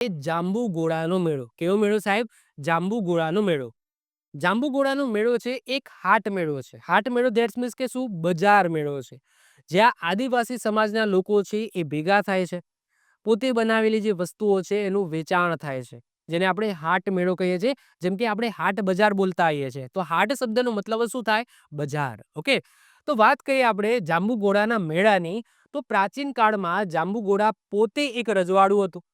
જાંબુઘોડાનો મેળો. કેવો મેળો સાહેબ? જાંબુઘોડાનો મેળો. જાંબુઘોડાનો મેળો છે એક હાટ મેળો છે. હાટ મેળો ધેટ્સ મીન્સ કે શું? બજાર મેળો છે. જ્યાં આદિવાસી સમાજના લોકો છે એ ભેગા થાય છે. પોતે બનાવેલી જે વસ્તુઓ છે એનું વેચાણ થાય છે. જેને આપણે હાટ મેળો કહીએ છીએ. જેમ કે આપણે હાટ બજાર બોલતા આવીએ છીએ. તો હાટ શબ્દનો મતલબ શું થાય? બજાર. ઓકે. તો વાત કરીએ આપણે જાંબુઘોડાના મેળાની, તો પ્રાચીન કાળમાં જાંબુઘોડા પોતે એક રજવાડું હતું.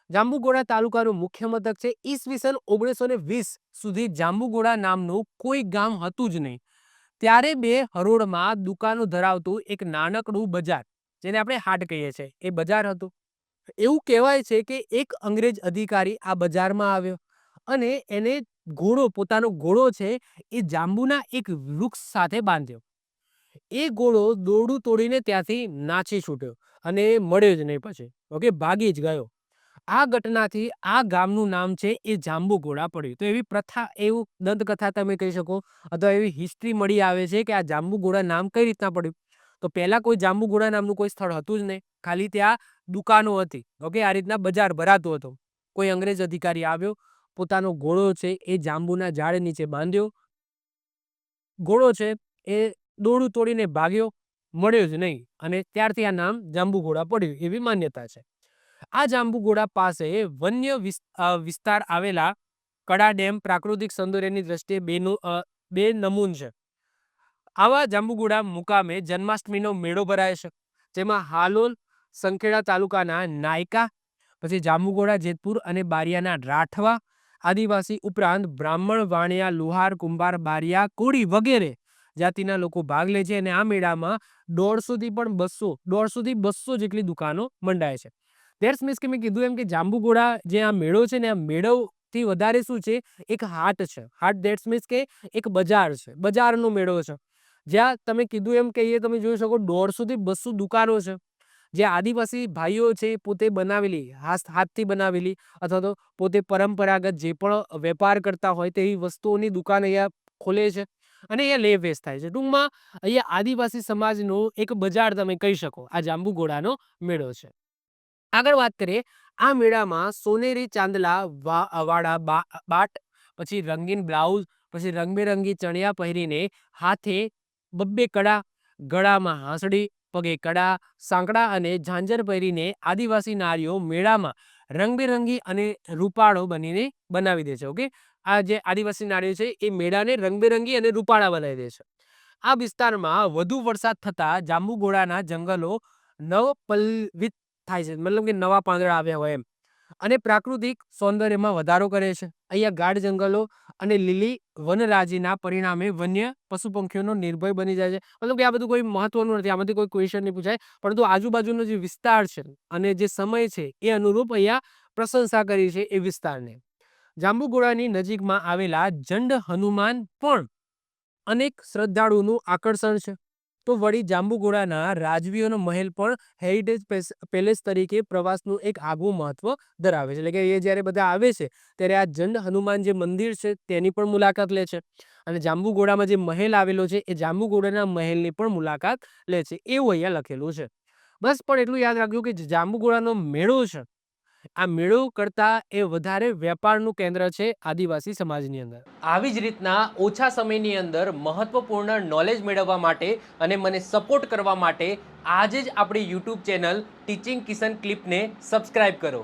જાંબુઘોડા તાલુકાનું મુખ્ય મથક છે. ઈસવીસન 1920 સુધી જાંબુઘોડા નામનું કોઈ ગામ હતું જ નહીં. ત્યારે બે હરોળમાં દુકાનો ધરાવતું એક નાનકડું બજાર, જેને આપણે હાટ કહીએ છીએ, એ બજાર હતું. એવું કહેવાય છે કે એક અંગ્રેજ અધિકારી આ બજારમાં આવ્યો અને એને પોતાનો ઘોડો છે એ જાંબુના એક વૃક્ષ સાથે બાંધ્યો. એ ઘોડો દોરડું તોડીને ત્યાંથી નાસી છૂટ્યો અને મળ્યો જ નહીં પછી. ઓકે, ભાગી જ ગયો. આ ઘટનાથી આ ગામનું નામ છે એ જાંબુઘોડા પડ્યું. તો એવી પ્રથા, એવું દંતકથા તમે કહી શકો, અથવા એવી હિસ્ટ્રી મળી આવે છે કે આ જાંબુઘોડા નામ કઈ રીતના પડ્યું. તો પહેલા કોઈ જાંબુઘોડા નામનું કોઈ સ્થળ હતું જ નહીં. ખાલી ત્યાં દુકાનો હતી. ઓકે, આ રીતના બજાર ભરાતું હતું. કોઈ અંગ્રેજ અધિકારી આવ્યો, પોતાનો ઘોડો છે એ જાંબુના ઝાડ નીચે બાંધ્યો. ઘોડો છે એ દોરડું તોડીને ભાગ્યો, મળ્યો જ નહીં અને ત્યારથી આ નામ જાંબુઘોડા પડ્યું એવી માન્યતા છે. આ જાંબુઘોડા પાસે વન્ય વિસ્તાર આવેલા કડા ડેમ પ્રાકૃતિક સૌંદર્યની દ્રષ્ટિએ બે નમૂન છે. આવા જાંબુઘોડા મુકામે જન્માષ્ટમીનો મેળો ભરાય છે, જેમાં હાલોલ, સંખેડા તાલુકાના નાયકા, પછી જાંબુઘોડા, જેતપુર અને બારિયાના રાઠવા આદિવાસી ઉપરાંત બ્રાહ્મણ, વાણિયા, લુહાર, કુંભાર, બારિયા, કોળી વગેરે જાતિના લોકો ભાગ લે છે. અને આ મેળામાં 150 થી 200 જેટલી દુકાનો મંડાય છે. ધેટ્સ મીન્સ કે મેં કીધું એમ કે જાંબુઘોડા જે આ મેળો છે ને, આ મેળોથી વધારે શું છે? એક હાટ છે. હાટ ધેટ્સ મીન્સ કે એક બજાર છે. બજારનો મેળો છે. જ્યાં તમે કીધું એમ કે એ તમે જોઈ શકો 150 થી 200 દુકાનો છે. જે આદિવાસી ભાઈઓ છે પોતે બનાવેલી, હાથથી બનાવેલી અથવા તો પોતે પરંપરાગત જે પણ વેપાર કરતા હોય તેવી વસ્તુઓની દુકાન અહીંયા ખોલે છે અને અહીંયા લે વેચ થાય છે. ટૂંકમાં અહીંયા આદિવાસી સમાજનો એક બજાર તમે કહી શકો આ જાંબુઘોડાનો મેળો છે. આગળ વાત કરીએ, આ મેળામાં સોનેરી ચાંદલા વાળા બાટ, પછી રંગીન બ્લાઉઝ, પછી રંગબેરંગી ચણિયા પહેરીને, હાથે બબ્બે કડા, ગળામાં હાંસડી, પગે કડા, સાંકડા અને ઝાંઝર પહેરીને આદિવાસી નારીઓ મેળામાં રંગબેરંગી અને રૂપાળો બનીને બનાવી દે છે. ઓકે, આ જે આદિવાસી નારીઓ છે એ મેળાને રંગબેરંગી અને રૂપાળા બનાવી દે છે. આ વિસ્તારમાં વધુ વરસાદ થતા જાંબુઘોડાના જંગલો નવપલ્લવિત થાય છે, મતલબ કે નવા પાંદડા આવ્યા હોય એમ, અને પ્રાકૃતિક સૌંદર્યમાં વધારો કરે છે. અહીંયા ગાઢ જંગલો અને લીલી વનરાજીના પરિણામે વન્ય પશુ પંખીઓનો નિર્ભય બની જાય છે. મતલબ કે આ બધું કોઈ મહત્વનું નથી, આમાંથી કોઈ ક્વેશ્ચન નહીં પૂછાય, પરંતુ આજુબાજુનો જે વિસ્તાર છે અને જે સમય છે એ અનુરૂપ અહીંયા પ્રશંસા કરી છે એ વિસ્તારને. જાંબુઘોડાની નજીકમાં આવેલા જંડ હનુમાન પણ અનેક શ્રદ્ધાળુનું આકર્ષણ છે. તો વળી જાંબુઘોડાના રાજવીઓનો મહેલ પણ હેરિટેજ પેલેસ તરીકે પ્રવાસનું એક આગવું મહત્વ ધરાવે છે. એટલે કે એ જ્યારે બધા આવે છે ત્યારે આ જંડ હનુમાન જે મંદિર છે તેની પણ મુલાકાત લે છે અને જાંબુઘોડામાં જે મહેલ આવેલો છે એ જાંબુઘોડાના મહેલની પણ મુલાકાત લે છે, એવું અહીંયા લખેલું છે. બસ પણ એટલું યાદ રાખજો કે જાંબુઘોડાનો મેળો છે, આ મેળો કરતા એ વધારે વેપારનું કેન્દ્ર છે આદિવાસી સમાજની અંદર. આવી જ રીતના ઓછા સમયની અંદર મહત્વપૂર્ણ નોલેજ મેળવવા માટે અને મને સપોર્ટ કરવા માટે આજે જ આપણી યુટ્યુબ ચેનલ ટીચિંગ કિશન ક્લિપને સબસ્ક્રાઇબ કરો.